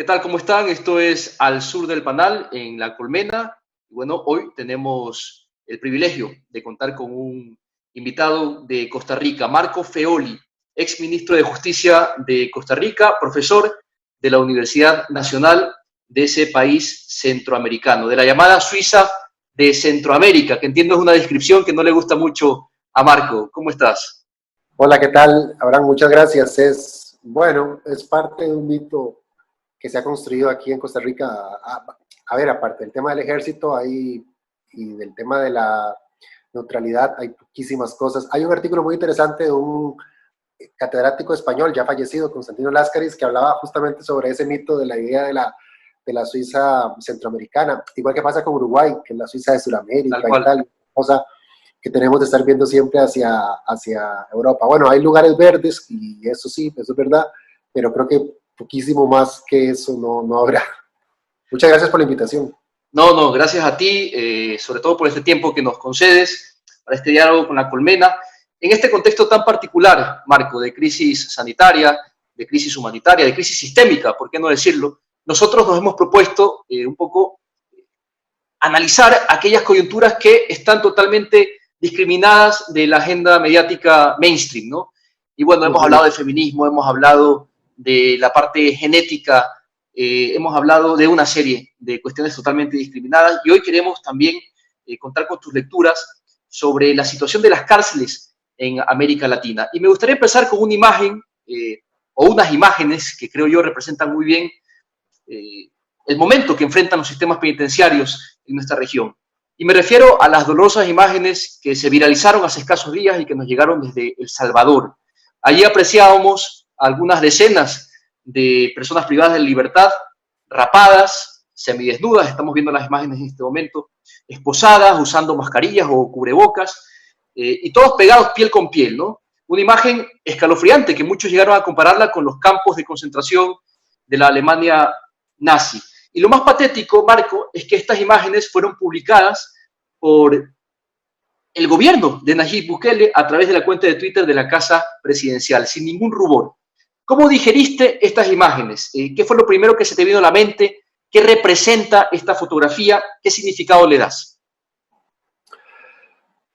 ¿Qué tal? ¿Cómo están? Esto es Al Sur del Panal, en La Colmena. Y bueno, hoy tenemos el privilegio de contar con un invitado de Costa Rica, Marco Feoli, ex ministro de Justicia de Costa Rica, profesor de la Universidad Nacional de ese país centroamericano, de la llamada Suiza de Centroamérica, que entiendo es una descripción que no le gusta mucho a Marco. ¿Cómo estás? Hola, ¿qué tal? Abraham, muchas gracias. Es parte de un mito que se ha construido aquí en Costa Rica. A ver, aparte del tema del ejército y del tema de la neutralidad, hay poquísimas cosas. Hay un artículo muy interesante de un catedrático español ya fallecido, Constantino Láscaris, que hablaba justamente sobre ese mito de la idea de la Suiza centroamericana, igual que pasa con Uruguay, que es la Suiza de Sudamérica y tal, cosa que tenemos de estar viendo siempre hacia Europa. Bueno, hay lugares verdes y eso sí, eso es verdad, pero creo que poquísimo más que eso no habrá. Muchas gracias por la invitación. No, gracias a ti, sobre todo por este tiempo que nos concedes para este diálogo con La Colmena. En este contexto tan particular, Marco, de crisis sanitaria, de crisis humanitaria, de crisis sistémica, ¿por qué no decirlo? Nosotros nos hemos propuesto un poco analizar aquellas coyunturas que están totalmente discriminadas de la agenda mediática mainstream, ¿no? Y bueno, hemos hablado de feminismo, hemos hablado de la parte genética, hemos hablado de una serie de cuestiones totalmente discriminadas y hoy queremos también contar con tus lecturas sobre la situación de las cárceles en América Latina. Y me gustaría empezar con una imagen o unas imágenes que creo yo representan muy bien el momento que enfrentan los sistemas penitenciarios en nuestra región. Y me refiero a las dolorosas imágenes que se viralizaron hace escasos días y que nos llegaron desde El Salvador. Allí apreciábamos algunas decenas de personas privadas de libertad, rapadas, semidesnudas, estamos viendo las imágenes en este momento, esposadas, usando mascarillas o cubrebocas, y todos pegados piel con piel, ¿no? Una imagen escalofriante que muchos llegaron a compararla con los campos de concentración de la Alemania nazi. Y lo más patético, Marco, es que estas imágenes fueron publicadas por el gobierno de Nayib Bukele a través de la cuenta de Twitter de la Casa Presidencial, sin ningún rubor. ¿Cómo digeriste estas imágenes? ¿Qué fue lo primero que se te vino a la mente? ¿Qué representa esta fotografía? ¿Qué significado le das?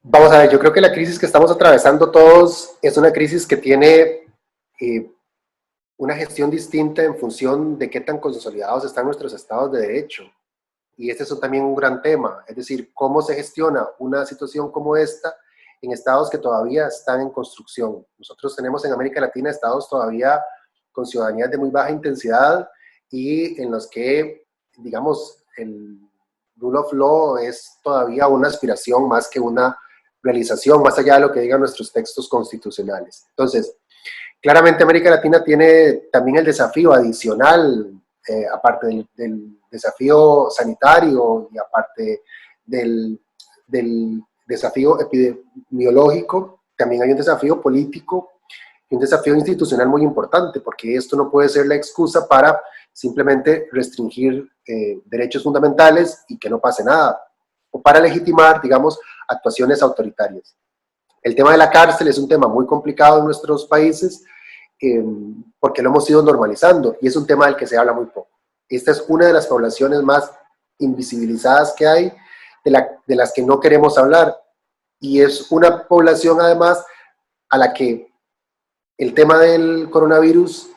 Vamos a ver, yo creo que la crisis que estamos atravesando todos es una crisis que tiene una gestión distinta en función de qué tan consolidados están nuestros estados de derecho. Y este es también un gran tema, es decir, cómo se gestiona una situación como esta en estados que todavía están en construcción. Nosotros tenemos en América Latina estados todavía con ciudadanías de muy baja intensidad y en los que, digamos, el rule of law es todavía una aspiración más que una realización, más allá de lo que digan nuestros textos constitucionales. Entonces, claramente América Latina tiene también el desafío adicional, aparte del desafío sanitario y aparte del desafío epidemiológico, también hay un desafío político y un desafío institucional muy importante, porque esto no puede ser la excusa para simplemente restringir derechos fundamentales y que no pase nada, o para legitimar, digamos, actuaciones autoritarias. El tema de la cárcel es un tema muy complicado en nuestros países, porque lo hemos ido normalizando y es un tema del que se habla muy poco. Esta es una de las poblaciones más invisibilizadas que hay, de las que no queremos hablar, y es una población además a la que el tema del coronavirus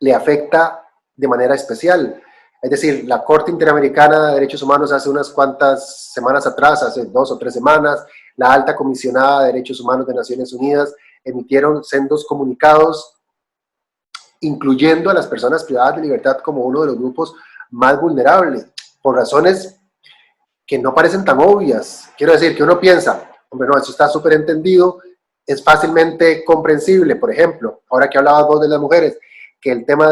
le afecta de manera especial. Es decir, la Corte Interamericana de Derechos Humanos hace unas cuantas semanas atrás, hace 2 o 3 semanas, la Alta Comisionada de Derechos Humanos de Naciones Unidas emitieron sendos comunicados incluyendo a las personas privadas de libertad como uno de los grupos más vulnerables, por razones que no parecen tan obvias. Quiero decir, que uno piensa, hombre, no, eso está súper entendido, es fácilmente comprensible. Por ejemplo, ahora que hablabas vos de las mujeres, que el tema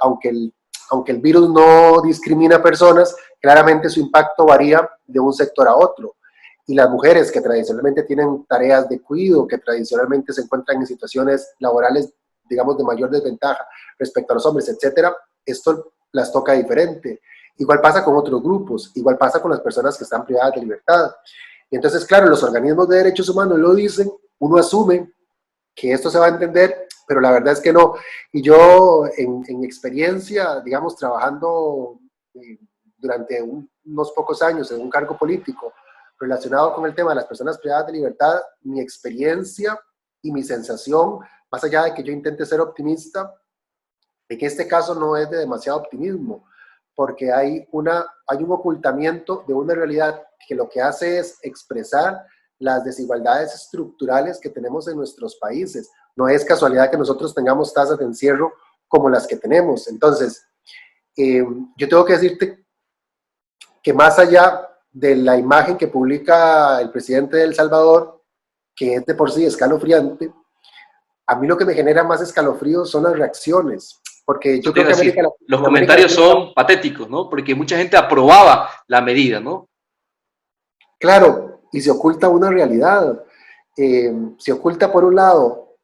aunque el virus no discrimina a personas, claramente su impacto varía de un sector a otro. Y las mujeres que tradicionalmente tienen tareas de cuidado, que tradicionalmente se encuentran en situaciones laborales, digamos, de mayor desventaja respecto a los hombres, etcétera, esto las toca diferente. Igual pasa con otros grupos, igual pasa con las personas que están privadas de libertad. Y entonces, claro, los organismos de derechos humanos lo dicen, uno asume que esto se va a entender, pero la verdad es que no. Y yo, en experiencia, digamos, trabajando durante unos pocos años en un cargo político relacionado con el tema de las personas privadas de libertad, mi experiencia y mi sensación, más allá de que yo intente ser optimista, en este caso no es de demasiado optimismo, porque hay un ocultamiento de una realidad que lo que hace es expresar las desigualdades estructurales que tenemos en nuestros países. No es casualidad que nosotros tengamos tasas de encierro como las que tenemos. Entonces, yo tengo que decirte que más allá de la imagen que publica el presidente de El Salvador, que es de por sí escalofriante, a mí lo que me genera más escalofrío son las reacciones, porque yo creo que los comentarios son patéticos, ¿no? Porque mucha gente aprobaba la medida, ¿no? Claro, y se oculta una realidad. Se oculta, por un lado,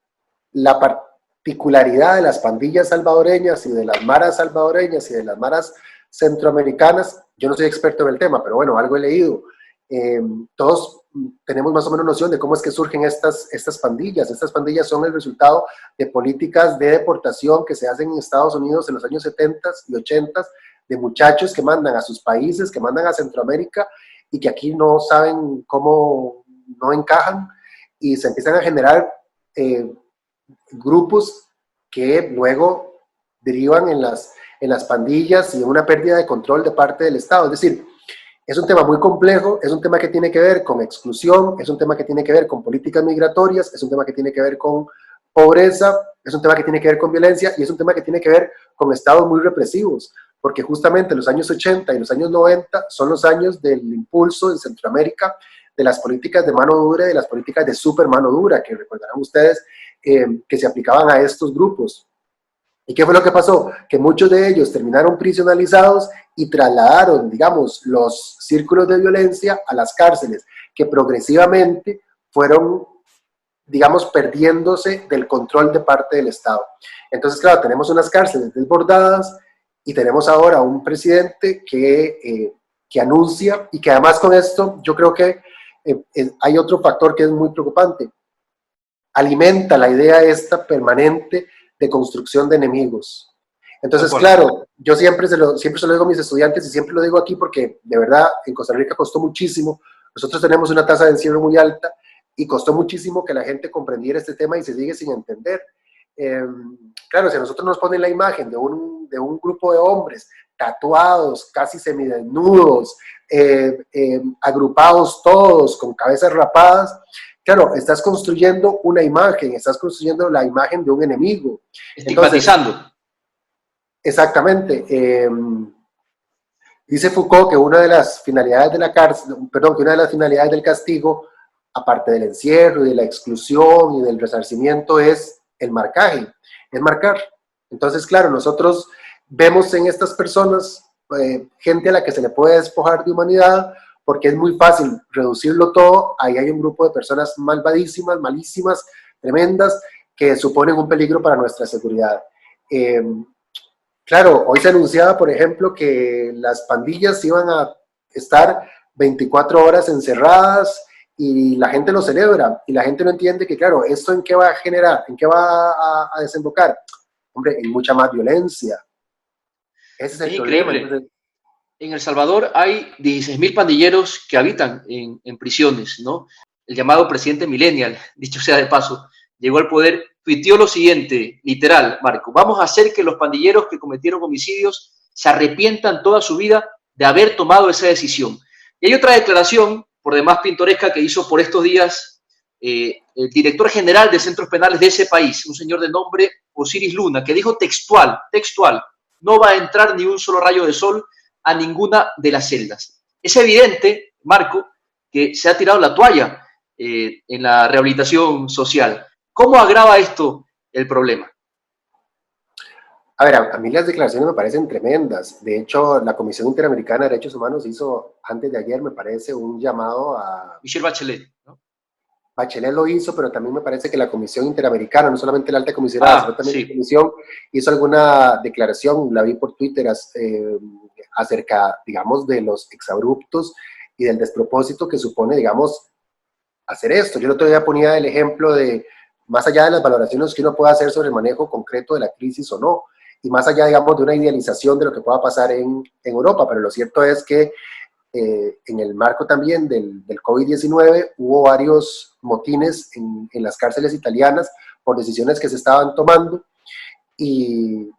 la particularidad de las pandillas salvadoreñas y de las maras salvadoreñas y de las maras centroamericanas. Yo no soy experto en el tema, pero bueno, algo he leído. Todos tenemos más o menos noción de cómo es que surgen estas pandillas. Estas pandillas son el resultado de políticas de deportación que se hacen en Estados Unidos en los años 70 y 80, de muchachos que mandan a sus países, que mandan a Centroamérica y que aquí no saben cómo, no encajan, y se empiezan a generar grupos que luego derivan en las pandillas y en una pérdida de control de parte del Estado. Es decir, es un tema muy complejo, es un tema que tiene que ver con exclusión, es un tema que tiene que ver con políticas migratorias, es un tema que tiene que ver con pobreza, es un tema que tiene que ver con violencia y es un tema que tiene que ver con estados muy represivos, porque justamente los años 80 y los años 90 son los años del impulso en Centroamérica de las políticas de mano dura y de las políticas de super mano dura, que recordarán ustedes que se aplicaban a estos grupos. ¿Y qué fue lo que pasó? Que muchos de ellos terminaron prisionalizados y trasladaron, digamos, los círculos de violencia a las cárceles, que progresivamente fueron, digamos, perdiéndose del control de parte del Estado. Entonces, claro, tenemos unas cárceles desbordadas y tenemos ahora un presidente que anuncia, y que además con esto yo creo que hay otro factor que es muy preocupante. Alimenta la idea esta permanente de construcción de enemigos. Entonces, claro, yo siempre se lo digo a mis estudiantes y siempre lo digo aquí porque de verdad en Costa Rica costó muchísimo. Nosotros tenemos una tasa de encierro muy alta y costó muchísimo que la gente comprendiera este tema y se sigue sin entender. Claro, si a nosotros nos ponen la imagen de un grupo de hombres tatuados, casi semidesnudos, agrupados todos, con cabezas rapadas, claro, estás construyendo una imagen, estás construyendo la imagen de un enemigo. Estigmatizando. Entonces, exactamente. Dice Foucault que una de las finalidades de la cárcel, perdón, que una de las finalidades del castigo, aparte del encierro y de la exclusión y del resarcimiento, es el marcaje, es marcar. Entonces, claro, nosotros vemos en estas personas gente a la que se le puede despojar de humanidad, porque es muy fácil reducirlo todo. Ahí hay un grupo de personas malvadísimas, malísimas, tremendas, que suponen un peligro para nuestra seguridad. Claro, hoy se anunciaba, por ejemplo, que las pandillas iban a estar 24 horas encerradas y la gente lo celebra y la gente no entiende que, claro, ¿esto en qué va a generar? ¿En qué va a desembocar? Hombre, en mucha más violencia. Ese es el problema. Increíble. En El Salvador hay 16.000 pandilleros que habitan en prisiones, ¿no? El llamado presidente millennial, dicho sea de paso, llegó al poder, tuiteó lo siguiente, literal, Marco: vamos a hacer que los pandilleros que cometieron homicidios se arrepientan toda su vida de haber tomado esa decisión. Y hay otra declaración, por demás pintoresca, que hizo por estos días el director general de centros penales de ese país, un señor de nombre Osiris Luna, que dijo textual, no va a entrar ni un solo rayo de sol a ninguna de las celdas. Es evidente, Marco, que se ha tirado la toalla en la rehabilitación social. ¿Cómo agrava esto el problema? A ver, a mí las declaraciones me parecen tremendas. De hecho, la Comisión Interamericana de Derechos Humanos hizo antes de ayer, me parece, un llamado a... Michelle Bachelet, ¿no? Bachelet lo hizo, pero también me parece que la Comisión Interamericana, no solamente la alta comisionada, sino también la Comisión, hizo alguna declaración, la vi por Twitter, acerca, digamos, de los exabruptos y del despropósito que supone, digamos, hacer esto. Yo el otro día ponía el ejemplo de más allá de las valoraciones que uno pueda hacer sobre el manejo concreto de la crisis o no, y más allá, digamos, de una idealización de lo que pueda pasar en Europa, pero lo cierto es que en el marco también del COVID-19 hubo varios motines en las cárceles italianas por decisiones que se estaban tomando, y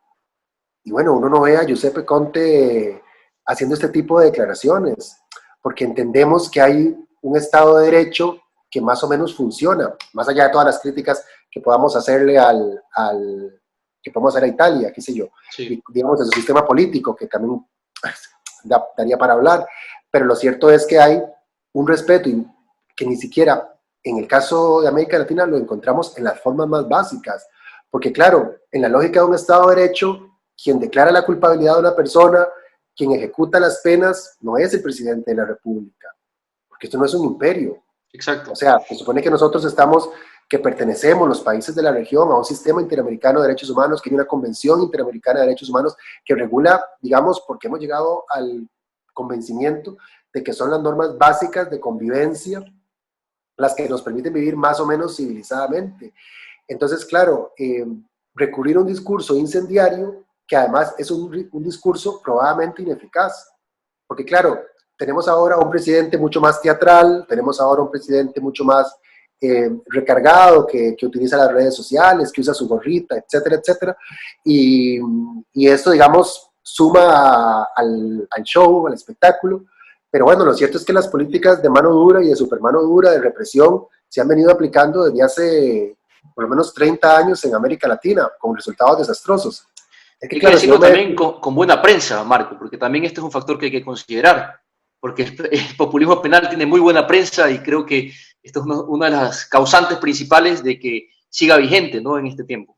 bueno, uno no ve a Giuseppe Conte haciendo este tipo de declaraciones, porque entendemos que hay un Estado de Derecho que más o menos funciona, más allá de todas las críticas que podamos hacerle que podemos hacer a Italia, qué sé yo, Sí. y, digamos, de su sistema político, que también daría para hablar, pero lo cierto es que hay un respeto y que ni siquiera en el caso de América Latina lo encontramos en las formas más básicas, porque claro, en la lógica de un Estado de Derecho, quien declara la culpabilidad de una persona, quien ejecuta las penas, no es el presidente de la República, porque esto no es un imperio. Exacto. O sea, se supone que nosotros que pertenecemos, los países de la región, a un sistema interamericano de derechos humanos, que hay una convención interamericana de derechos humanos que regula, digamos, porque hemos llegado al convencimiento de que son las normas básicas de convivencia las que nos permiten vivir más o menos civilizadamente. Entonces, claro, recurrir a un discurso incendiario, que además es un discurso probablemente ineficaz, porque claro, tenemos ahora un presidente mucho más teatral, tenemos ahora un presidente mucho más recargado, que utiliza las redes sociales, que usa su gorrita, etcétera, etcétera, y esto, digamos, suma al show, al espectáculo, pero bueno, lo cierto es que las políticas de mano dura y de supermano dura, de represión, se han venido aplicando desde hace por lo menos 30 años en América Latina, con resultados desastrosos. Es que, Hay que claro, si decirlo no me... también con buena prensa, Marco, porque también este es un factor que hay que considerar, porque el populismo penal tiene muy buena prensa y creo que esto es una de las causantes principales de que siga vigente, ¿no?, en este tiempo.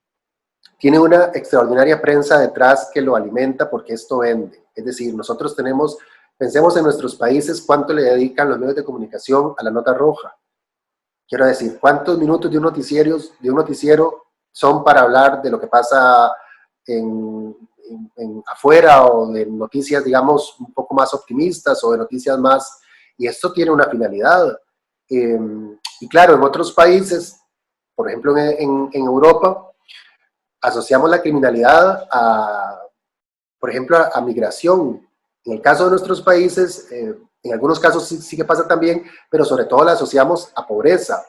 Tiene una extraordinaria prensa detrás que lo alimenta porque esto vende. Es decir, nosotros pensemos en nuestros países cuánto le dedican los medios de comunicación a la nota roja. Quiero decir, ¿cuántos minutos de un noticiero son para hablar de lo que pasa afuera, o de noticias, digamos, un poco más optimistas, o de noticias más... Y esto tiene una finalidad. Y claro, en otros países, por ejemplo en Europa, asociamos la criminalidad por ejemplo, a migración. En el caso de nuestros países, en algunos casos sí que pasa también, pero sobre todo la asociamos a pobreza.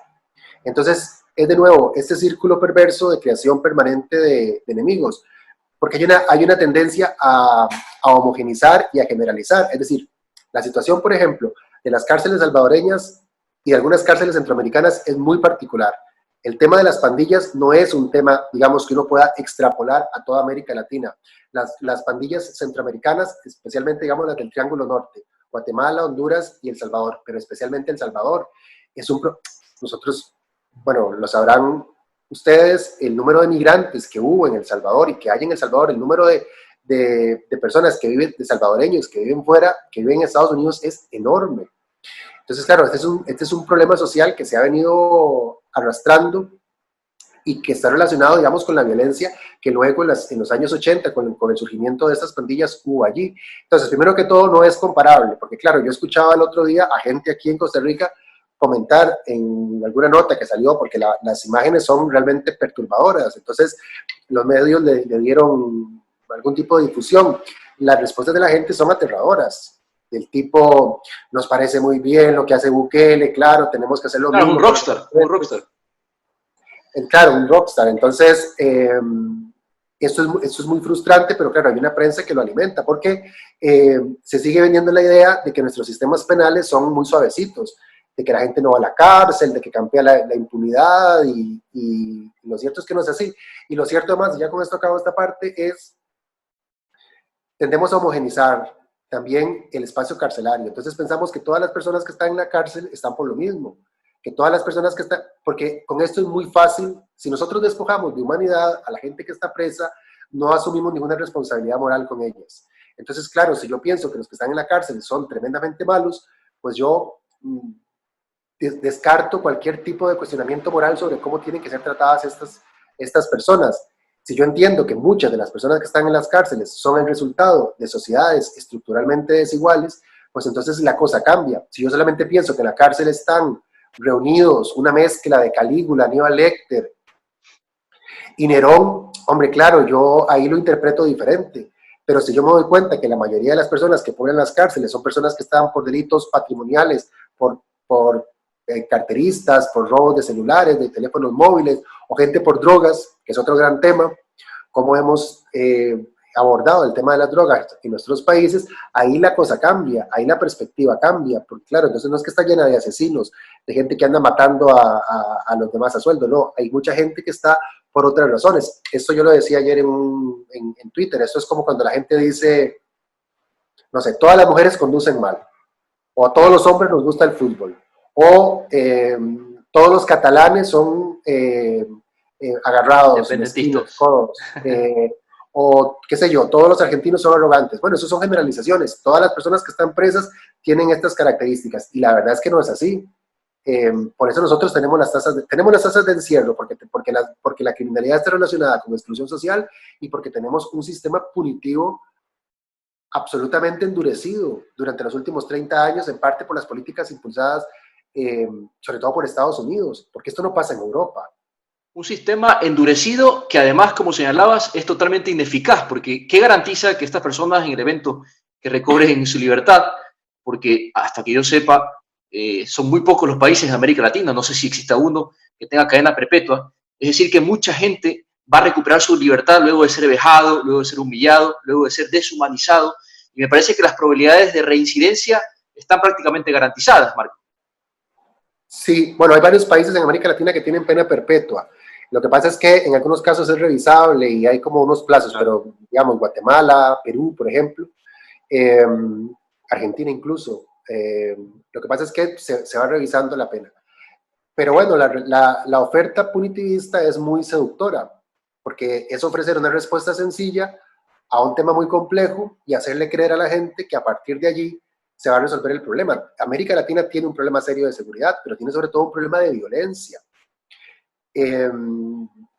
Entonces, es de nuevo este círculo perverso de creación permanente de enemigos, porque hay una tendencia a homogenizar y a generalizar. Es decir, la situación, por ejemplo, de las cárceles salvadoreñas y de algunas cárceles centroamericanas es muy particular. El tema de las pandillas no es un tema, digamos, que uno pueda extrapolar a toda América Latina. Las pandillas centroamericanas, especialmente, digamos, las del Triángulo Norte, Guatemala, Honduras y El Salvador, pero especialmente El Salvador, nosotros, bueno, lo sabrán ustedes, el número de migrantes que hubo en El Salvador y que hay en El Salvador, el número de personas que viven, de salvadoreños que viven fuera, que viven en Estados Unidos, es enorme. Entonces, claro, este es un problema social que se ha venido arrastrando y que está relacionado, digamos, con la violencia que luego en los años 80, con el surgimiento de estas pandillas, hubo allí. Entonces, primero que todo, no es comparable, porque claro, yo escuchaba el otro día a gente aquí en Costa Rica comentar en alguna nota que salió, porque las imágenes son realmente perturbadoras, entonces los medios le dieron algún tipo de difusión. Las respuestas de la gente son aterradoras, del tipo, nos parece muy bien lo que hace Bukele, claro, tenemos que hacer lo mismo. Un rockstar, un rockstar. Claro, un rockstar. Entonces, esto es muy frustrante, pero claro, hay una prensa que lo alimenta, porque se sigue vendiendo la idea de que nuestros sistemas penales son muy suavecitos, de que la gente no va a la cárcel, de que campea la impunidad, y lo cierto es que no es así. Y lo cierto además, ya con esto acabo esta parte, es tendemos a homogenizar también el espacio carcelario. Entonces pensamos que todas las personas que están en la cárcel están por lo mismo, que todas las personas que están, porque con esto es muy fácil, si nosotros despojamos de humanidad a la gente que está presa, no asumimos ninguna responsabilidad moral con ellas. Entonces, claro, si yo pienso que los que están en la cárcel son tremendamente malos, pues yo descarto cualquier tipo de cuestionamiento moral sobre cómo tienen que ser tratadas estas personas. Si yo entiendo que muchas de las personas que están en las cárceles son el resultado de sociedades estructuralmente desiguales, pues entonces la cosa cambia. Si yo solamente pienso que en la cárcel están reunidos una mezcla de Calígula, Aníbal Lecter Y Nerón, hombre, claro, yo ahí lo interpreto diferente, pero si yo me doy cuenta que la mayoría de las personas que ponen en las cárceles son personas que están por delitos patrimoniales, por carteristas, por robos de celulares, de teléfonos móviles, o gente por drogas, que es otro gran tema, como hemos abordado el tema de las drogas en nuestros países, ahí la cosa cambia, ahí la perspectiva cambia, porque claro, entonces no es que está llena de asesinos, de gente que anda matando a los demás a sueldo, no, hay mucha gente que está por otras razones. Esto yo lo decía ayer en Twitter, esto es como cuando la gente dice, no sé, todas las mujeres conducen mal, o a todos los hombres nos gusta el fútbol, o todos los catalanes son agarrados, mezquinos, codos, o qué sé yo, todos los argentinos son arrogantes. Bueno, eso son generalizaciones. Todas las personas que están presas tienen estas características y la verdad es que no es así. Por eso nosotros tenemos las tasas de encierro, porque la criminalidad está relacionada con exclusión social y porque tenemos un sistema punitivo absolutamente endurecido durante los últimos 30 años, en parte por las políticas impulsadas, sobre todo por Estados Unidos, porque esto no pasa en Europa. Un sistema endurecido que además, como señalabas, es totalmente ineficaz, porque ¿qué garantiza que estas personas en el evento que recobren su libertad? Porque hasta que yo sepa, son muy pocos los países de América Latina, no sé si exista uno que tenga cadena perpetua, es decir, que mucha gente va a recuperar su libertad luego de ser vejado, luego de ser humillado, luego de ser deshumanizado, y me parece que las probabilidades de reincidencia están prácticamente garantizadas, Marco. Sí, bueno, hay varios países en América Latina que tienen pena perpetua. Lo que pasa es que en algunos casos es revisable y hay como unos plazos, pero digamos Guatemala, Perú, por ejemplo, Argentina incluso. Lo que pasa es que se va revisando la pena. Pero bueno, la oferta punitivista es muy seductora, porque es ofrecer una respuesta sencilla a un tema muy complejo y hacerle creer a la gente que a partir de allí se va a resolver el problema. América Latina tiene un problema serio de seguridad, pero tiene sobre todo un problema de violencia.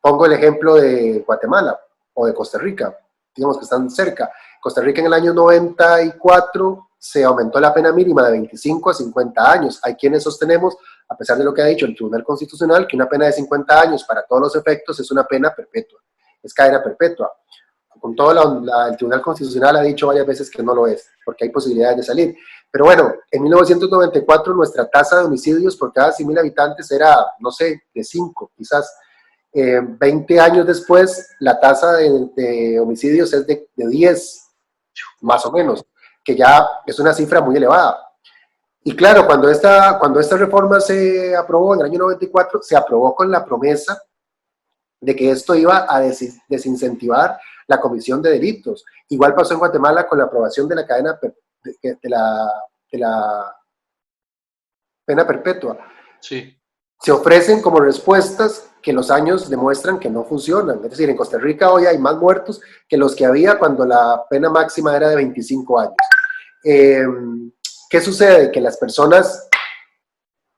Pongo el ejemplo de Guatemala o de Costa Rica, digamos que están cerca. Costa Rica en el año 94 se aumentó la pena mínima de 25 a 50 años. Hay quienes sostenemos, a pesar de lo que ha dicho el Tribunal Constitucional, que una pena de 50 años para todos los efectos es una pena perpetua, es cadena perpetua. Con todo, el Tribunal Constitucional ha dicho varias veces que no lo es, porque hay posibilidades de salir. Pero bueno, en 1994 nuestra tasa de homicidios por cada 100.000 habitantes era, no sé, de 5, quizás. 20 años después, la tasa de homicidios es de 10, más o menos, que ya es una cifra muy elevada. Y claro, cuando esta reforma se aprobó en el año 94, se aprobó con la promesa de que esto iba a desincentivar la comisión de delitos. Igual pasó en Guatemala con la aprobación de la cadena de la pena perpetua. Sí. Se ofrecen como respuestas que los años demuestran que no funcionan. Es decir, en Costa Rica hoy hay más muertos que los que había cuando la pena máxima era de 25 años. ¿Qué sucede? Que las personas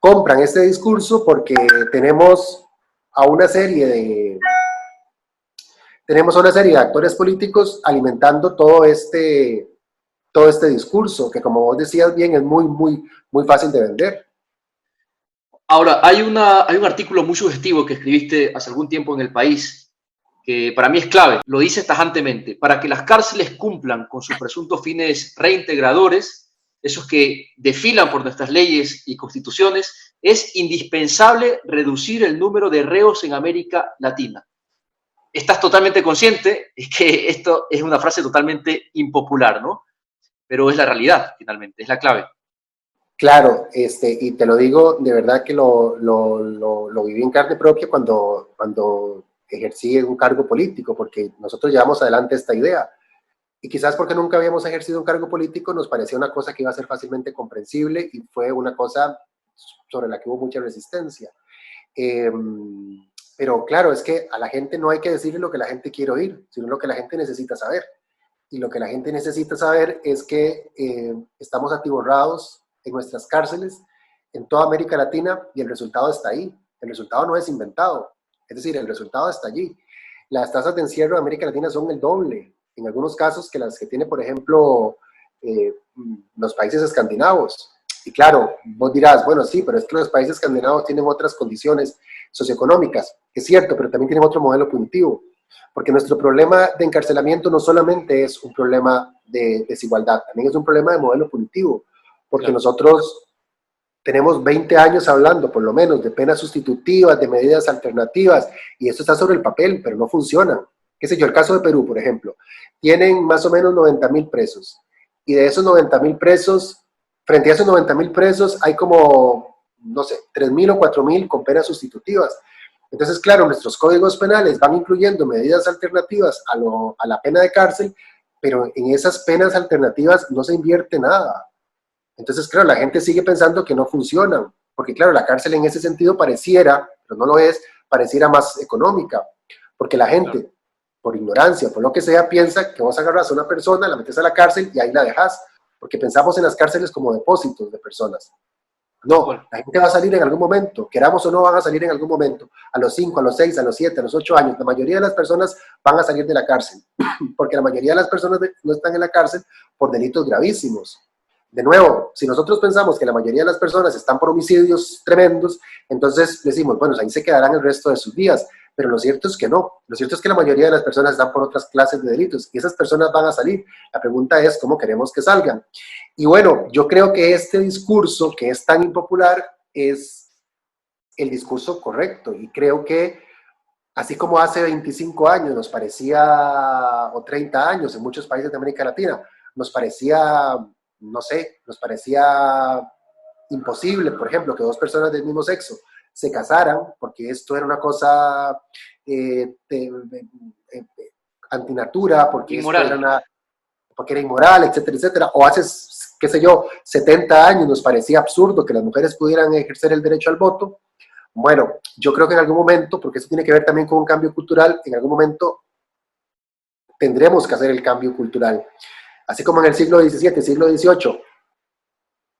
compran este discurso porque tenemos a una serie de actores políticos alimentando todo este discurso, que como vos decías bien, es muy fácil de vender. Ahora, hay un artículo muy sugestivo que escribiste hace algún tiempo en El País, que para mí es clave. Lo dice tajantemente: para que las cárceles cumplan con sus presuntos fines reintegradores, esos que desfilan por nuestras leyes y constituciones, es indispensable reducir el número de reos en América Latina. Estás totalmente consciente que esto es una frase totalmente impopular, ¿no? Pero es la realidad, finalmente, es la clave. Claro, y te lo digo, de verdad que lo viví en carne propia cuando ejercí un cargo político, porque nosotros llevamos adelante esta idea. Y quizás porque nunca habíamos ejercido un cargo político, nos parecía una cosa que iba a ser fácilmente comprensible y fue una cosa sobre la que hubo mucha resistencia. Pero claro, es que a la gente no hay que decirle lo que la gente quiere oír, sino lo que la gente necesita saber. Y lo que la gente necesita saber es que estamos atiborrados en nuestras cárceles en toda América Latina y el resultado está ahí. El resultado no es inventado, es decir, el resultado está allí. Las tasas de encierro de América Latina son el doble, en algunos casos, que las que tiene, por ejemplo, los países escandinavos. Y claro, vos dirás, bueno, sí, pero es que los países escandinavos tienen otras condiciones socioeconómicas. Es cierto, pero también tienen otro modelo punitivo. Porque nuestro problema de encarcelamiento no solamente es un problema de desigualdad, también es un problema de modelo punitivo. Porque nosotros tenemos 20 años hablando, por lo menos, de penas sustitutivas, de medidas alternativas, y esto está sobre el papel, pero no funcionan. Qué sé yo, el caso de Perú, por ejemplo, tienen más o menos 90,000 presos, y de esos 90,000 presos, frente a esos 90,000 presos, hay como, no sé, 3,000 o 4,000 con penas sustitutivas. Entonces, claro, nuestros códigos penales van incluyendo medidas alternativas a la pena de cárcel, pero en esas penas alternativas no se invierte nada. Entonces, claro, la gente sigue pensando que no funcionan, porque claro, la cárcel en ese sentido pareciera, pero no lo es, pareciera más económica, porque la gente, por ignorancia, por lo que sea, piensa que vos agarras a una persona, la metes a la cárcel y ahí la dejas, porque pensamos en las cárceles como depósitos de personas. No, la gente va a salir en algún momento, queramos o no, van a salir en algún momento, a los 5, a los 6, a los 7, a los 8 años, la mayoría de las personas van a salir de la cárcel, porque la mayoría de las personas no están en la cárcel por delitos gravísimos. De nuevo, si nosotros pensamos que la mayoría de las personas están por homicidios tremendos, entonces decimos, bueno, ahí se quedarán el resto de sus días, pero lo cierto es que no, lo cierto es que la mayoría de las personas están por otras clases de delitos y esas personas van a salir. La pregunta es cómo queremos que salgan. Y bueno, yo creo que este discurso que es tan impopular es el discurso correcto y creo que así como hace 25 años nos parecía, o 30 años en muchos países de América Latina, nos parecía, no sé, nos parecía imposible, por ejemplo, que dos personas del mismo sexo se casaran, porque esto era una cosa antinatura, porque esto era porque era inmoral, etcétera, etcétera. O hace, qué sé yo, 70 años nos parecía absurdo que las mujeres pudieran ejercer el derecho al voto. Bueno, yo creo que en algún momento, porque eso tiene que ver también con un cambio cultural, en algún momento tendremos que hacer el cambio cultural. Así como en el siglo XVII, siglo XVIII,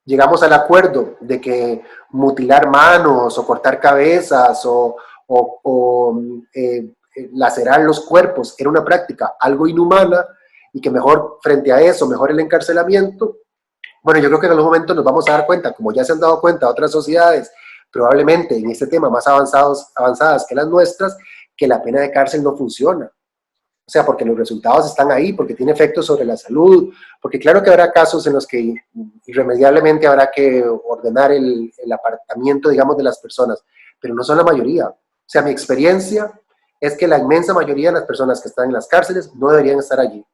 llegamos al acuerdo de que mutilar manos o cortar cabezas o lacerar los cuerpos era una práctica algo inhumana y que mejor frente a eso, mejor el encarcelamiento. Bueno, yo creo que en algún momento nos vamos a dar cuenta, como ya se han dado cuenta otras sociedades, probablemente en este tema más avanzadas que las nuestras, que la pena de cárcel no funciona. O sea, porque los resultados están ahí, porque tiene efectos sobre la salud, porque claro que habrá casos en los que irremediablemente habrá que ordenar el apartamiento, digamos, de las personas, pero no son la mayoría. O sea, mi experiencia es que la inmensa mayoría de las personas que están en las cárceles no deberían estar allí,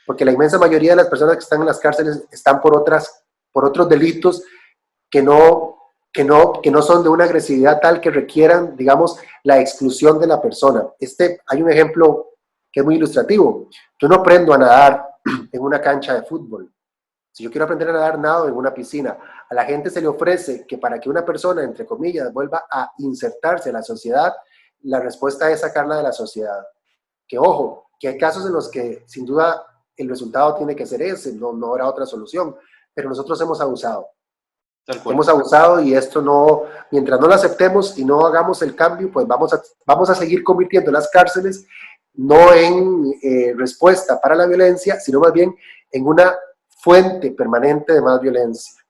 porque la inmensa mayoría de las personas que están en las cárceles están por otros delitos que no son de una agresividad tal que requieran, digamos, la exclusión de la persona. Hay un ejemplo que es muy ilustrativo. Yo no aprendo a nadar en una cancha de fútbol. Si yo quiero aprender a nadar, nado en una piscina. A la gente se le ofrece que para que una persona, entre comillas, vuelva a insertarse en la sociedad, la respuesta es sacarla de la sociedad. Que ojo, que hay casos en los que sin duda el resultado tiene que ser ese, no habrá otra solución, pero nosotros hemos abusado. Hemos abusado y esto no, mientras no lo aceptemos y no hagamos el cambio, pues vamos a seguir convirtiendo las cárceles no en respuesta para la violencia, sino más bien en una fuente permanente de más violencia.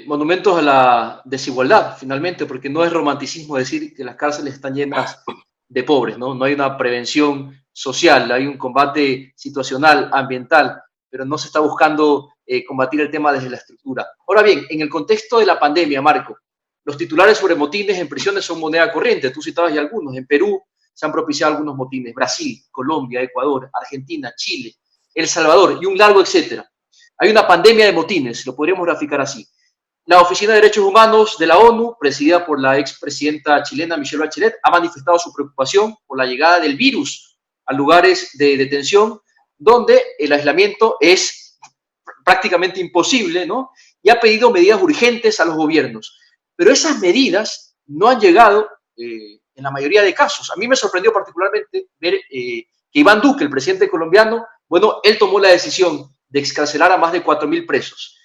Monumentos a la desigualdad, finalmente, porque no es romanticismo decir que las cárceles están llenas de pobres, ¿no? No hay una prevención social, hay un combate situacional, ambiental, pero no se está buscando combatir el tema desde la estructura. Ahora bien, en el contexto de la pandemia, Marco, los titulares sobre motines en prisiones son moneda corriente, tú citabas ya algunos, en Perú se han propiciado algunos motines, Brasil, Colombia, Ecuador, Argentina, Chile, El Salvador y un largo etcétera. Hay una pandemia de motines, lo podríamos graficar así. La Oficina de Derechos Humanos de la ONU, presidida por la expresidenta chilena Michelle Bachelet, ha manifestado su preocupación por la llegada del virus a lugares de detención donde el aislamiento es prácticamente imposible, ¿no? Y ha pedido medidas urgentes a los gobiernos. Pero esas medidas no han llegado en la mayoría de casos. A mí me sorprendió particularmente ver que Iván Duque, el presidente colombiano, bueno, él tomó la decisión de excarcelar a más de 4,000 presos.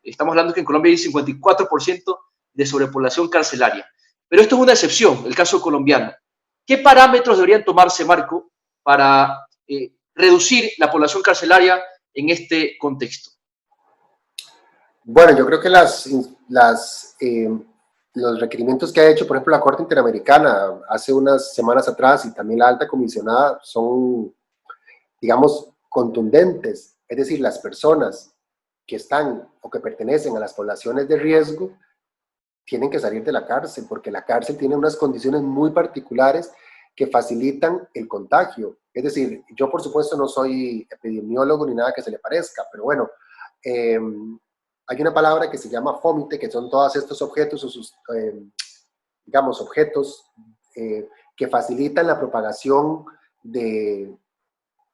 Estamos hablando que en Colombia hay 54% de sobrepoblación carcelaria. Pero esto es una excepción, el caso colombiano. ¿Qué parámetros deberían tomarse, Marco, para reducir la población carcelaria en este contexto? Bueno, yo creo que las los requerimientos que ha hecho, por ejemplo, la Corte Interamericana hace unas semanas atrás y también la alta comisionada son, digamos, contundentes. Es decir, las personas que están o que pertenecen a las poblaciones de riesgo tienen que salir de la cárcel, porque la cárcel tiene unas condiciones muy particulares que facilitan el contagio. Es decir, yo por supuesto no soy epidemiólogo ni nada que se le parezca, pero bueno, hay una palabra que se llama fómite, que son todos estos objetos, o sus, digamos, objetos que facilitan la propagación de,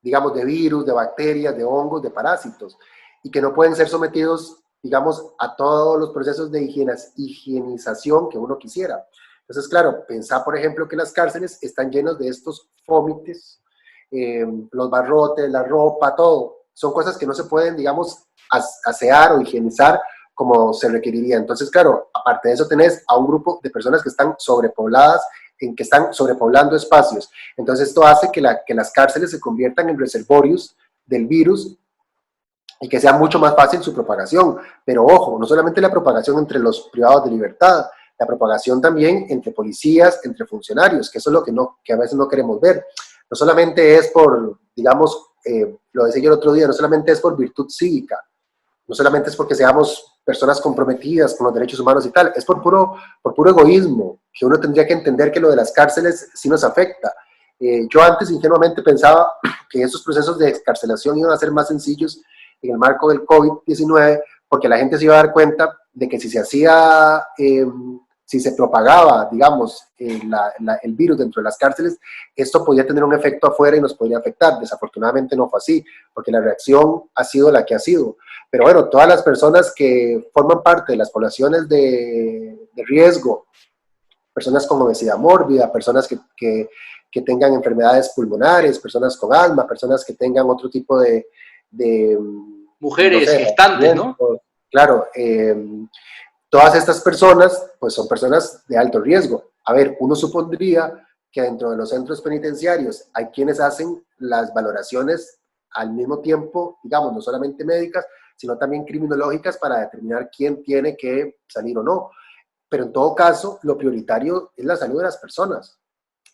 digamos, de virus, de bacterias, de hongos, de parásitos, y que no pueden ser sometidos, digamos, a todos los procesos de higienización que uno quisiera. Entonces, claro, pensar, por ejemplo, que las cárceles están llenos de estos fómites, los barrotes, la ropa, todo. Son cosas que no se pueden, digamos, asear o higienizar como se requeriría. Entonces, claro, aparte de eso tenés a un grupo de personas que están sobrepobladas, en que están sobrepoblando espacios. Entonces, esto hace que las cárceles se conviertan en reservorios del virus y que sea mucho más fácil su propagación. Pero ojo, no solamente la propagación entre los privados de libertad, la propagación también entre policías, entre funcionarios, que eso es lo que a veces no queremos ver. No solamente es por, digamos, lo decía yo el otro día, no solamente es por virtud cívica, no solamente es porque seamos personas comprometidas con los derechos humanos y tal, es por puro egoísmo, que uno tendría que entender que lo de las cárceles sí nos afecta. Yo antes ingenuamente pensaba que esos procesos de excarcelación iban a ser más sencillos en el marco del COVID-19, porque la gente se iba a dar cuenta de que si se hacía, si se propagaba, digamos, el virus dentro de las cárceles, esto podía tener un efecto afuera y nos podría afectar. Desafortunadamente no fue así, porque la reacción ha sido la que ha sido. Pero bueno, todas las personas que forman parte de las poblaciones de riesgo, personas con obesidad mórbida, personas que tengan enfermedades pulmonares, personas con asma, personas que tengan otro tipo de no Mujeres sé, gestantes, ¿no? claro, todas estas personas, pues son personas de alto riesgo. A ver, uno supondría que dentro de los centros penitenciarios hay quienes hacen las valoraciones al mismo tiempo, digamos, no solamente médicas, sino también criminológicas para determinar quién tiene que salir o no. Pero en todo caso, lo prioritario es la salud de las personas.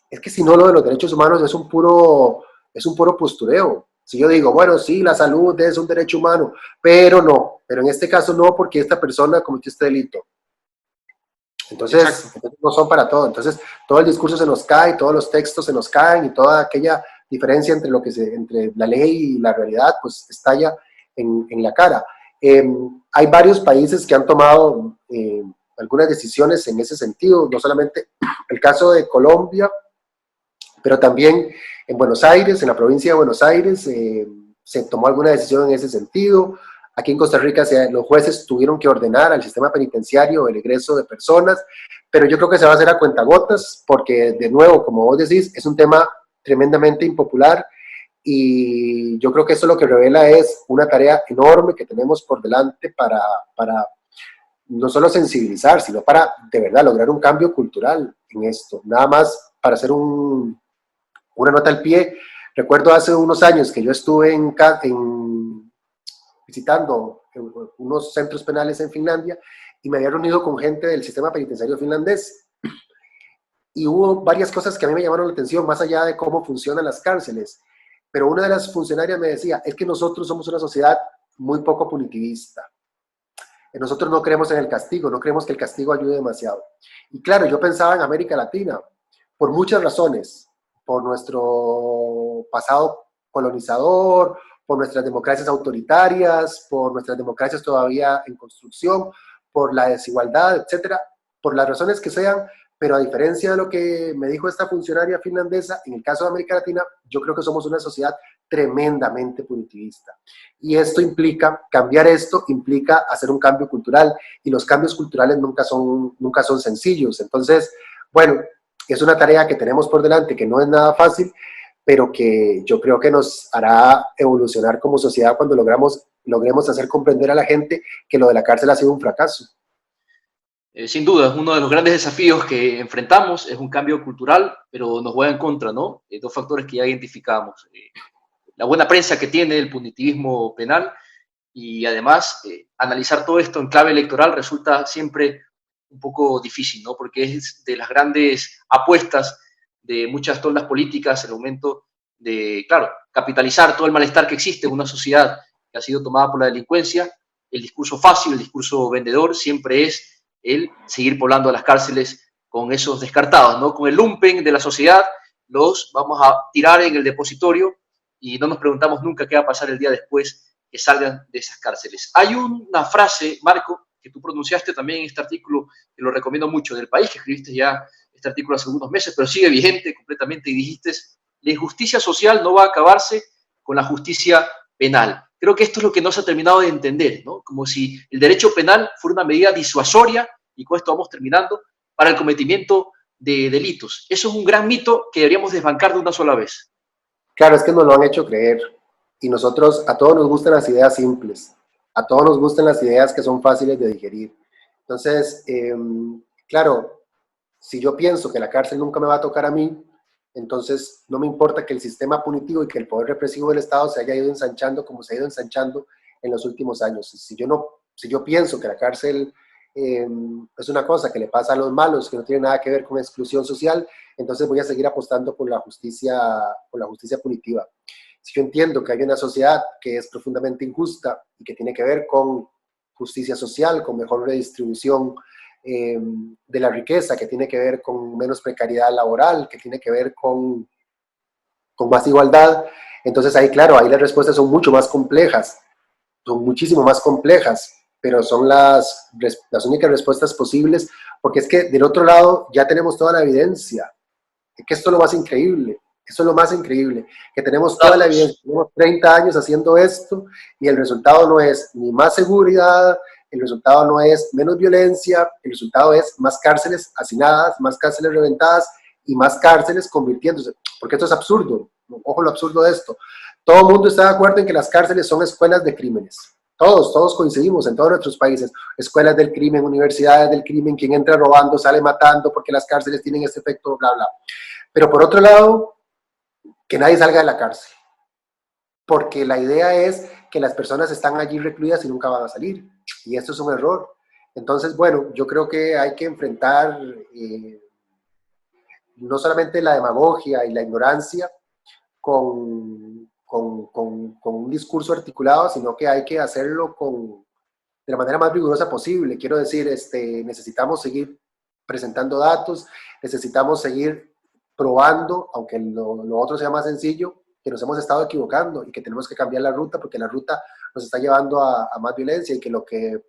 Es que si no, lo de los derechos humanos es un puro postureo. Si yo digo, bueno, sí, la salud es un derecho humano, pero en este caso no, porque esta persona cometió este delito. Entonces no son para todo. Entonces, todo el discurso se nos cae, todos los textos se nos caen y toda aquella diferencia entre entre la ley y la realidad, pues estalla en la cara. Hay varios países que han tomado algunas decisiones en ese sentido, no solamente el caso de Colombia, pero también en Buenos Aires, en la provincia de Buenos Aires, se tomó alguna decisión en ese sentido. Aquí en Costa Rica los jueces tuvieron que ordenar al sistema penitenciario el egreso de personas, pero yo creo que se va a hacer a cuentagotas, porque de nuevo, como vos decís, es un tema tremendamente impopular y yo creo que eso lo que revela es una tarea enorme que tenemos por delante para no solo sensibilizar, sino para de verdad lograr un cambio cultural en esto. Nada más para hacer una nota al pie. Recuerdo hace unos años que yo estuve visitando unos centros penales en Finlandia y me había reunido con gente del sistema penitenciario finlandés. Y hubo varias cosas que a mí me llamaron la atención, más allá de cómo funcionan las cárceles. Pero una de las funcionarias me decía, es que nosotros somos una sociedad muy poco punitivista. Nosotros no creemos en el castigo, no creemos que el castigo ayude demasiado. Y claro, yo pensaba en América Latina, por muchas razones, por nuestro pasado colonizador, por nuestras democracias autoritarias, por nuestras democracias todavía en construcción, por la desigualdad, etcétera, por las razones que sean, pero a diferencia de lo que me dijo esta funcionaria finlandesa, en el caso de América Latina, yo creo que somos una sociedad tremendamente punitivista. Y esto implica, cambiar esto implica hacer un cambio cultural, y los cambios culturales nunca son sencillos. Entonces, bueno, es una tarea que tenemos por delante, que no es nada fácil, pero que yo creo que nos hará evolucionar como sociedad cuando logremos hacer comprender a la gente que lo de la cárcel ha sido un fracaso. Sin duda, es uno de los grandes desafíos que enfrentamos, es un cambio cultural, pero nos juega en contra, ¿no? Dos factores que ya identificamos. La buena prensa que tiene el punitivismo penal y además analizar todo esto en clave electoral resulta siempre un poco difícil, ¿no? Porque es de las grandes apuestas de muchas toldas políticas el aumento de, claro, capitalizar todo el malestar que existe en una sociedad que ha sido tomada por la delincuencia. El discurso fácil, el discurso vendedor siempre es el seguir poblando las cárceles con esos descartados, ¿no? Con el lumpen de la sociedad los vamos a tirar en el depositorio y no nos preguntamos nunca qué va a pasar el día después que salgan de esas cárceles. Hay una frase, Marco, que tú pronunciaste también en este artículo, que lo recomiendo mucho, del País, que escribiste ya este artículo hace algunos meses, pero sigue vigente completamente, y dijiste: la injusticia social no va a acabarse con la justicia penal. Creo que esto es lo que no se ha terminado de entender, ¿no? Como si el derecho penal fuera una medida disuasoria, y con esto vamos terminando, para el cometimiento de delitos. Eso es un gran mito que deberíamos desbancar de una sola vez. Claro, es que nos lo han hecho creer. Y nosotros, a todos nos gustan las ideas simples. A todos nos gustan las ideas que son fáciles de digerir. Entonces, claro, si yo pienso que la cárcel nunca me va a tocar a mí, entonces no me importa que el sistema punitivo y que el poder represivo del Estado se haya ido ensanchando como se ha ido ensanchando en los últimos años. Si yo pienso que la cárcel es una cosa que le pasa a los malos, que no tiene nada que ver con exclusión social, entonces voy a seguir apostando por la justicia punitiva. Si yo entiendo que hay una sociedad que es profundamente injusta y que tiene que ver con justicia social, con mejor redistribución de la riqueza, que tiene que ver con menos precariedad laboral, que tiene que ver con más igualdad, entonces ahí, claro, ahí las respuestas son mucho más complejas, son muchísimo más complejas, pero son las únicas respuestas posibles, porque es que del otro lado ya tenemos toda la evidencia, que esto es lo más increíble. Eso es lo más increíble, que tenemos toda la evidencia, tenemos 30 años haciendo esto y el resultado no es ni más seguridad, el resultado no es menos violencia, el resultado es más cárceles hacinadas, más cárceles reventadas y más cárceles convirtiéndose, porque esto es absurdo, ojo lo absurdo de esto. Todo el mundo está de acuerdo en que las cárceles son escuelas de crímenes. Todos coincidimos en todos nuestros países, escuelas del crimen, universidades del crimen, quien entra robando sale matando porque las cárceles tienen este efecto, bla, bla. Pero por otro lado, que nadie salga de la cárcel, porque la idea es que las personas están allí recluidas y nunca van a salir, y esto es un error. Entonces, bueno, yo creo que hay que enfrentar no solamente la demagogia y la ignorancia con un discurso articulado, sino que hay que hacerlo de la manera más rigurosa posible. Quiero decir, necesitamos seguir presentando datos, necesitamos seguir probando, aunque lo otro sea más sencillo, que nos hemos estado equivocando y que tenemos que cambiar la ruta porque la ruta nos está llevando a más violencia y que lo que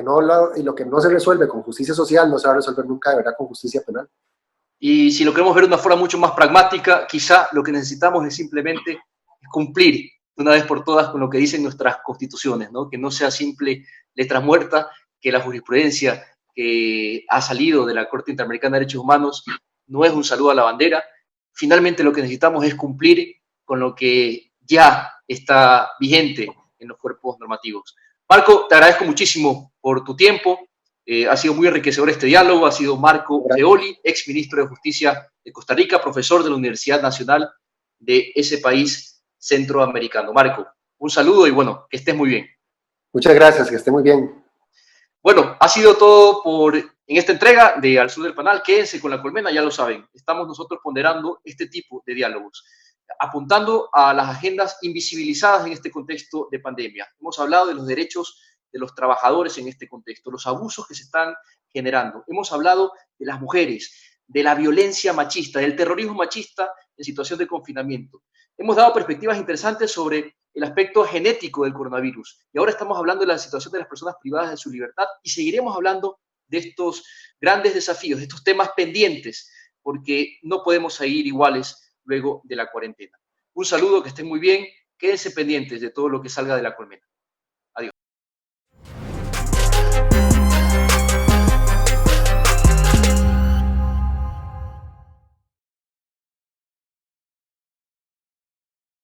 no se resuelve con justicia social no se va a resolver nunca de verdad con justicia penal. Y si lo queremos ver de una forma mucho más pragmática, quizá lo que necesitamos es simplemente cumplir de una vez por todas con lo que dicen nuestras constituciones, ¿no? Que no sea simple letra muerta, que la jurisprudencia que ha salido de la Corte Interamericana de Derechos Humanos no es un saludo a la bandera. Finalmente lo que necesitamos es cumplir con lo que ya está vigente en los cuerpos normativos. Marco, te agradezco muchísimo por tu tiempo. Ha sido muy enriquecedor este diálogo. Ha sido Marco Feoli, ex ministro de Justicia de Costa Rica, profesor de la Universidad Nacional de ese país centroamericano. Marco, un saludo y bueno, que estés muy bien. Muchas gracias, que esté muy bien. Bueno, ha sido todo en esta entrega de Al Sur del Panal. Quédense con La Colmena, ya lo saben. Estamos nosotros ponderando este tipo de diálogos, apuntando a las agendas invisibilizadas en este contexto de pandemia. Hemos hablado de los derechos de los trabajadores en este contexto, los abusos que se están generando. Hemos hablado de las mujeres, de la violencia machista, del terrorismo machista en situación de confinamiento. Hemos dado perspectivas interesantes sobre el aspecto genético del coronavirus. Y ahora estamos hablando de la situación de las personas privadas de su libertad y seguiremos hablando de estos grandes desafíos, de estos temas pendientes, porque no podemos seguir iguales luego de la cuarentena. Un saludo, que estén muy bien, quédense pendientes de todo lo que salga de La Colmena.